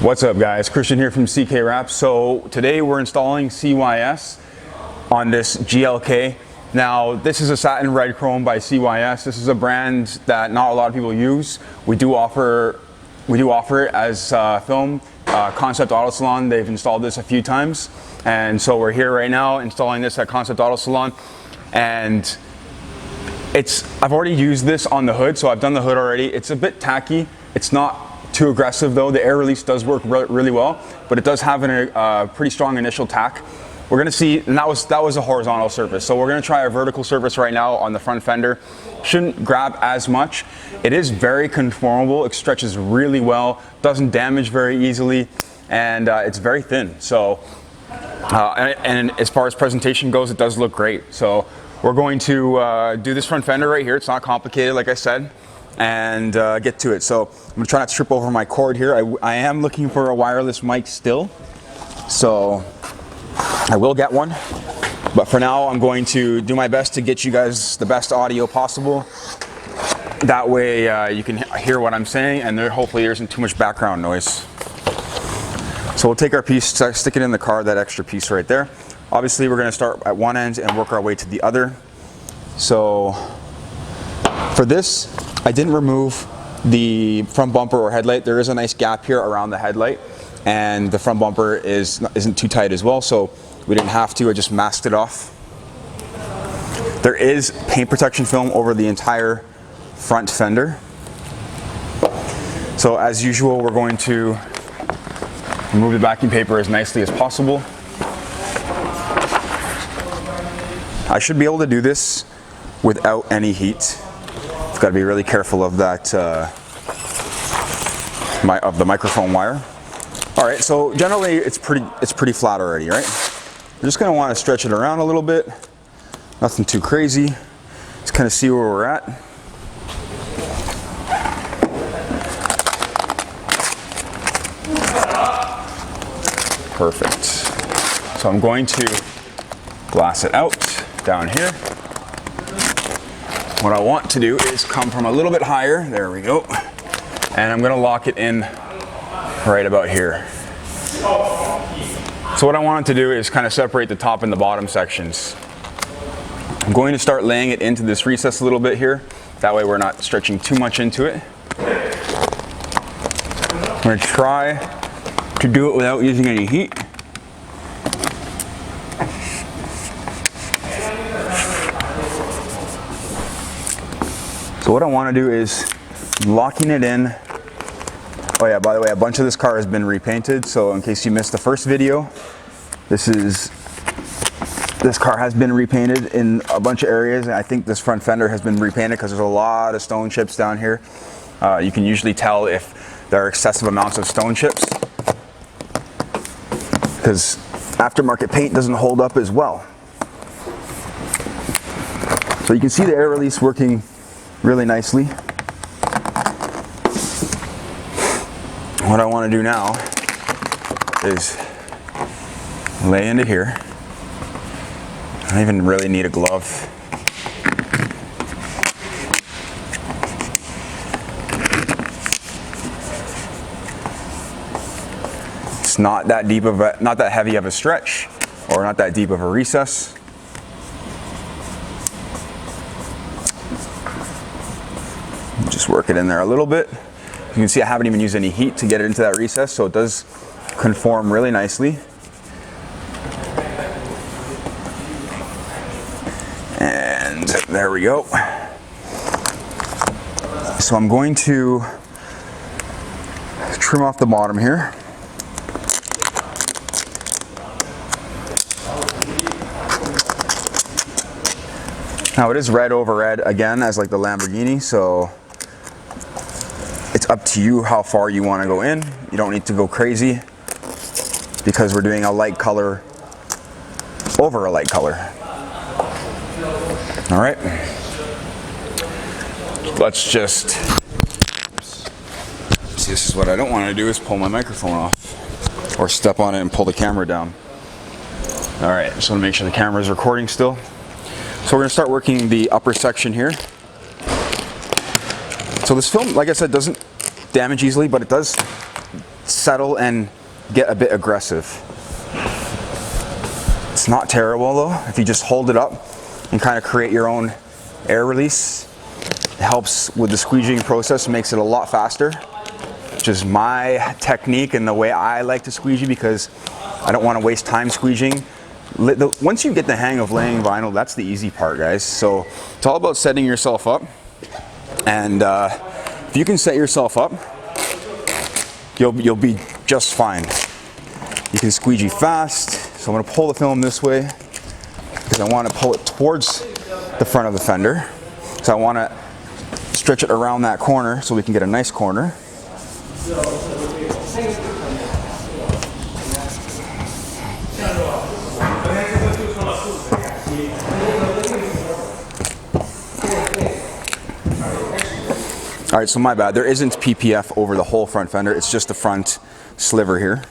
What's up guys, Christian here from CK Wraps. So today we're installing CYS on this GLK. Now this is a satin red chrome by CYS. This is a brand that not a lot of people use. We do offer it as film. Concept Auto Salon, they've installed this a few times. And so we're here right now installing this at Concept Auto Salon. And I've already used this on the hood, so I've done the hood already. It's a bit tacky. It's not too aggressive though. The air release does work really well, but it does have a pretty strong initial tack. We're gonna see, and that was a horizontal surface. So we're gonna try a vertical surface right now on the front fender. Shouldn't grab as much. It is very conformable. It stretches really well, doesn't damage very easily, and it's very thin. So, and as far as presentation goes, it does look great. So we're going to do this front fender right here. It's not complicated, like I said, and get to it. So I'm gonna try not to trip over my cord here. I am looking for a wireless mic still, so I will get one. But for now, I'm going to do my best to get you guys the best audio possible. That way you can hear what I'm saying, and hopefully there isn't too much background noise. So we'll take our piece, stick it in the car, that extra piece right there. Obviously we're gonna start at one end and work our way to the other. So for this, I didn't remove the front bumper or headlight. There is a nice gap here around the headlight, and the front bumper isn't too tight as well, so we didn't have to. I just masked it off. There is paint protection film over the entire front fender. So as usual, we're going to remove the backing paper as nicely as possible. I should be able to do this without any heat. Got to be really careful of that, of the microphone wire. All right, so generally it's pretty flat already, right? We're just gonna want to stretch it around a little bit. Nothing too crazy. Just kind of see where we're at. Perfect. So I'm going to glass it out down here. What I want to do is come from a little bit higher, there we go, and I'm gonna lock it in right about here. So what I wanted to do is kind of separate the top and the bottom sections. I'm going to start laying it into this recess a little bit here, that way we're not stretching too much into it. I'm gonna try to do it without using any heat. So what I want to do is locking it in. Oh yeah, by the way, a bunch of this car has been repainted, so in case you missed the first video, this car has been repainted in a bunch of areas, and I think this front fender has been repainted because there's a lot of stone chips down here. You can usually tell if there are excessive amounts of stone chips because aftermarket paint doesn't hold up as well. So you can see the air release working really nicely. What I want to do now is lay into here. I don't even really need a glove. It's not that deep of not that heavy of a stretch, or not that deep of a recess. Just work it in there a little bit. You can see I haven't even used any heat to get it into that recess, so it does conform really nicely. And there we go. So I'm going to trim off the bottom here. Now it is red over red again, as like the Lamborghini, so it's up to you how far you want to go in. You don't need to go crazy because we're doing a light color over a light color. All right. Let's just, see, this is what I don't want to do, is pull my microphone off or step on it and pull the camera down. All right, just want to make sure the camera is recording still. So we're going to start working the upper section here. So this film, like I said, doesn't damage easily, but it does settle and get a bit aggressive. It's not terrible though. If you just hold it up and kind of create your own air release, it helps with the squeegeeing process, makes it a lot faster, which is my technique and the way I like to squeegee because I don't want to waste time squeegeeing. Once you get the hang of laying vinyl, that's the easy part, guys. So it's all about setting yourself up, and if you can set yourself up, you'll be just fine. You can squeegee fast. So I'm going to pull the film this way because I want to pull it towards the front of the fender. So I want to stretch it around that corner so we can get a nice corner. All right, so my bad. There isn't PPF over the whole front fender. It's just the front sliver here.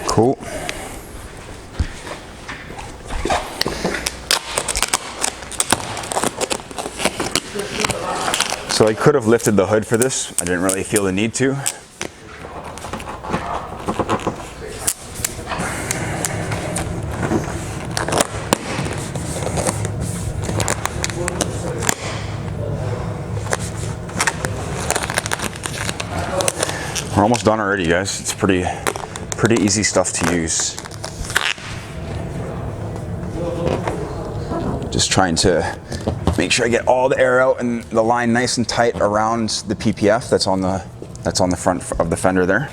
Cool. So I could have lifted the hood for this. I didn't really feel the need to. We're almost done already, guys. It's pretty easy stuff to use. Just trying to make sure I get all the air out and the line nice and tight around the PPF that's on the front of the fender there.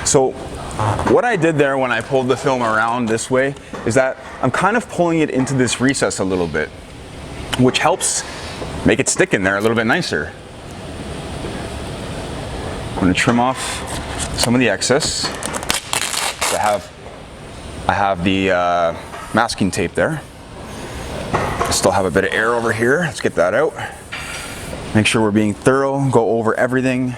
So what I did there when I pulled the film around this way is that I'm kind of pulling it into this recess a little bit, which helps make it stick in there a little bit nicer. I'm going to trim off some of the excess. I have the masking tape there. I still have a bit of air over here. Let's get that out. Make sure we're being thorough, go over everything.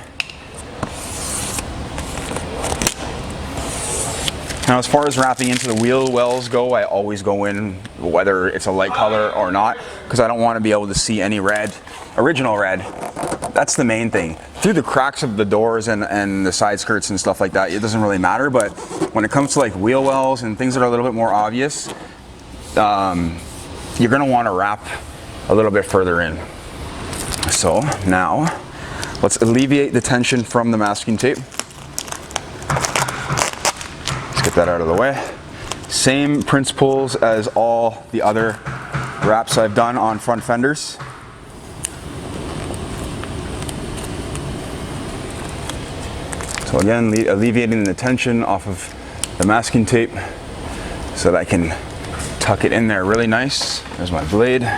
Now, as far as wrapping into the wheel wells go, I always go in whether it's a light color or not, because I don't want to be able to see any red, original red. That's the main thing. Through the cracks of the doors and the side skirts and stuff like that, it doesn't really matter, but when it comes to like wheel wells and things that are a little bit more obvious, you're going to want to wrap a little bit further in. So now, let's alleviate the tension from the masking tape. Get that out of the way. Same principles as all the other wraps I've done on front fenders. So again, alleviating the tension off of the masking tape so that I can tuck it in there really nice. There's my blade.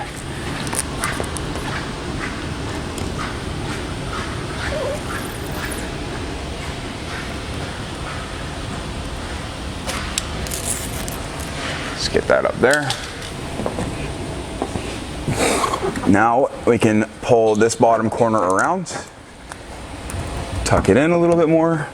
Get that up there. Now we can pull this bottom corner around, tuck it in a little bit more,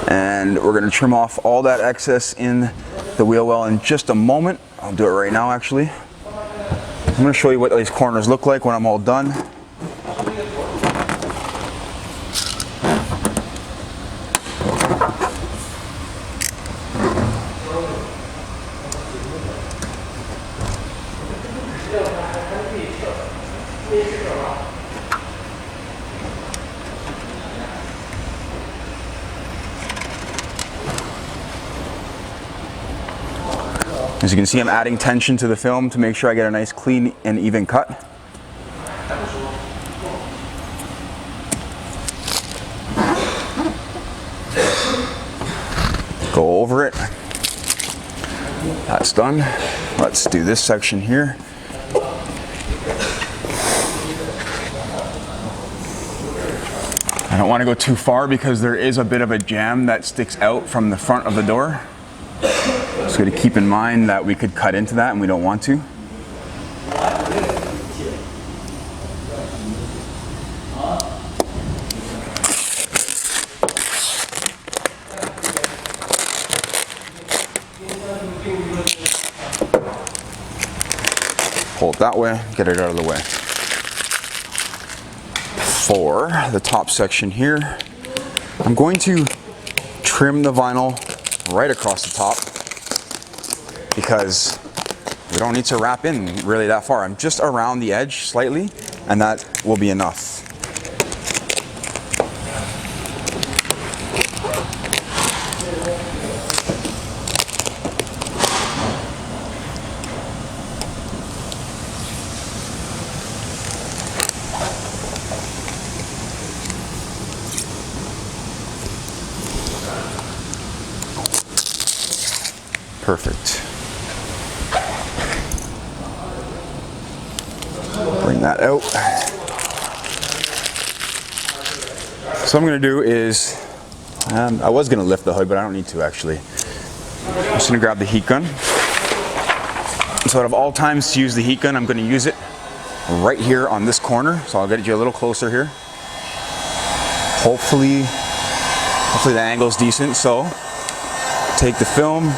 and we're going to trim off all that excess in the wheel well in just a moment. I'll do it right now actually. I'm going to show you what these corners look like when I'm all done. As you can see, I'm adding tension to the film to make sure I get a nice clean and even cut. Go over it. That's done. Let's do this section here. I don't want to go too far because there is a bit of a jamb that sticks out from the front of the door. So to keep in mind that we could cut into that and we don't want to. pull it that way, get it out of the way. For the top section here, I'm going to trim the vinyl right across the top because we don't need to wrap in really that far. I'm just around the edge slightly, and that will be enough. Perfect. Bring that out. So what I'm going to do is, I was going to lift the hood, but I don't need to actually. I'm just going to grab the heat gun. So out of all times to use the heat gun, I'm going to use it right here on this corner. So I'll get you a little closer here. Hopefully the angle's decent. So take the film,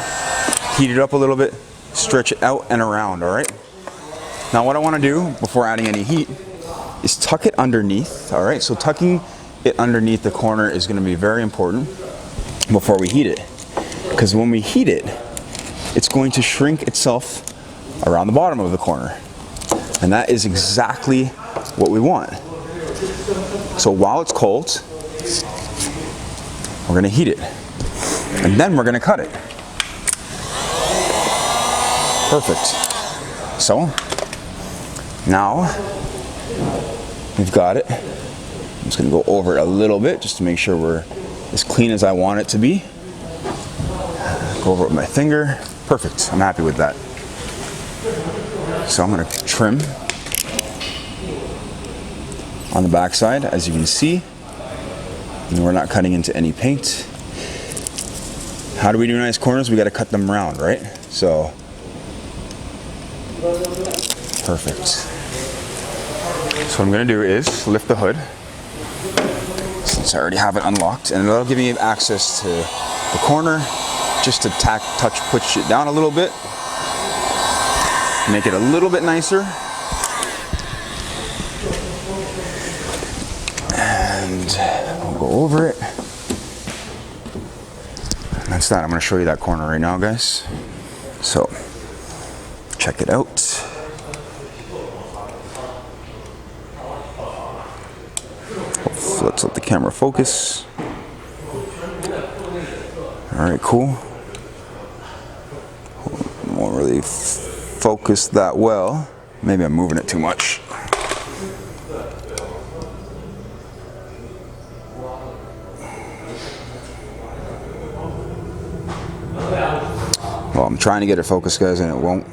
heat it up a little bit, stretch it out and around, all right? Now what I want to do before adding any heat is tuck it underneath, all right? So tucking it underneath the corner is going to be very important before we heat it. Because when we heat it, it's going to shrink itself around the bottom of the corner. And that is exactly what we want. So while it's cold, we're going to heat it. And then we're going to cut it. Perfect. So now we've got it. I'm just going to go over it a little bit just to make sure we're as clean as I want it to be. Go over it with my finger. Perfect. I'm happy with that. So I'm going to trim on the back side, as you can see. And we're not cutting into any paint. How do we do nice corners? We got to cut them round, right? So perfect. So what I'm going to do is lift the hood, since I already have it unlocked, and it'll give me access to the corner just to push it down a little bit, make it a little bit nicer. And I'll go over it. And that's that. I'm going to show you that corner right now, guys. So check it out. Let's let the camera focus. All right, cool. Won't really focus that well. Maybe I'm moving it too much. Well, I'm trying to get it focused, guys, and it won't.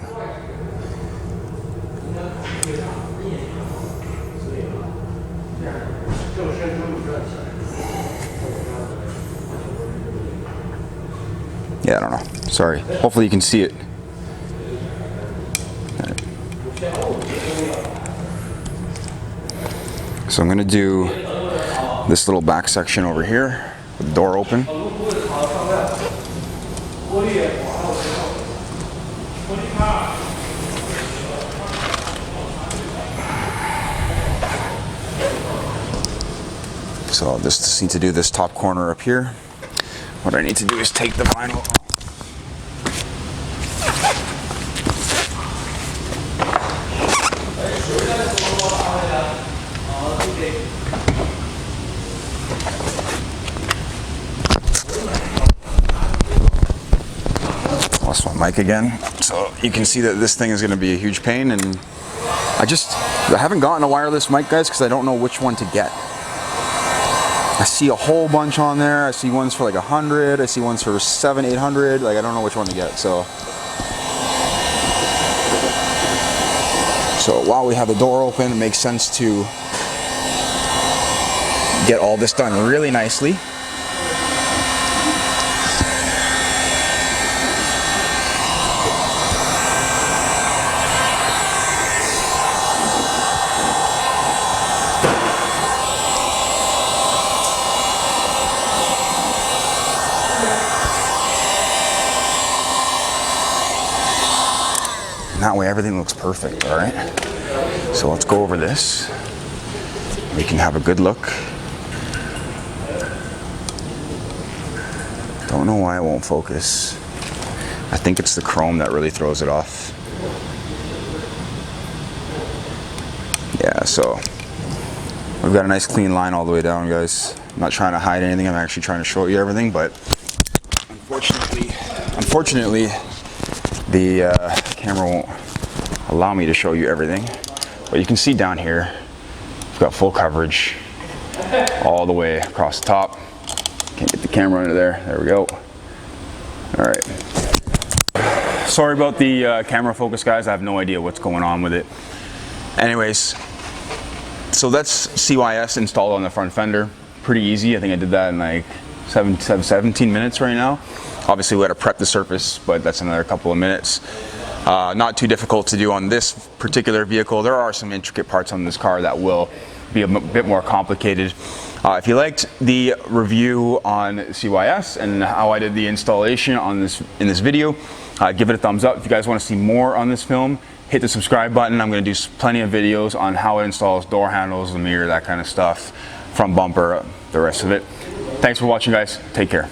Yeah, I don't know. Sorry. Hopefully you can see it. So I'm going to do this little back section over here with the door open. So I'll just need to do this top corner up here. What I need to do is take the vinyl. Lost my mic again. So you can see that this thing is going to be a huge pain, and I haven't gotten a wireless mic, guys, because I don't know which one to get. I see a whole bunch on there. I see ones for like 100. I see ones for 700, 800. Like, I don't know which one to get. So while we have the door open, it makes sense to get all this done really nicely. And that way everything looks perfect, all right? So let's go over this. We can have a good look. Don't know why it won't focus. I think it's the chrome that really throws it off. Yeah, so we've got a nice clean line all the way down, guys. I'm not trying to hide anything, I'm actually trying to show you everything, but unfortunately the camera won't allow me to show you everything. But you can see down here, we've got full coverage all the way across the top. Can't get the camera under there. There we go. All right. Sorry about the camera focus, guys. I have no idea what's going on with it. Anyways, so that's CYS installed on the front fender. Pretty easy. I think I did that in like 17 minutes right now. Obviously, we had to prep the surface, but that's another couple of minutes. Not too difficult to do on this particular vehicle. There are some intricate parts on this car that will be a bit more complicated. If you liked the review on CYS and how I did the installation on in this video, give it a thumbs up. If you guys want to see more on this film, hit the subscribe button. I'm going to do plenty of videos on how it installs door handles, the mirror, that kind of stuff, front bumper, the rest of it. Thanks for watching, guys. Take care.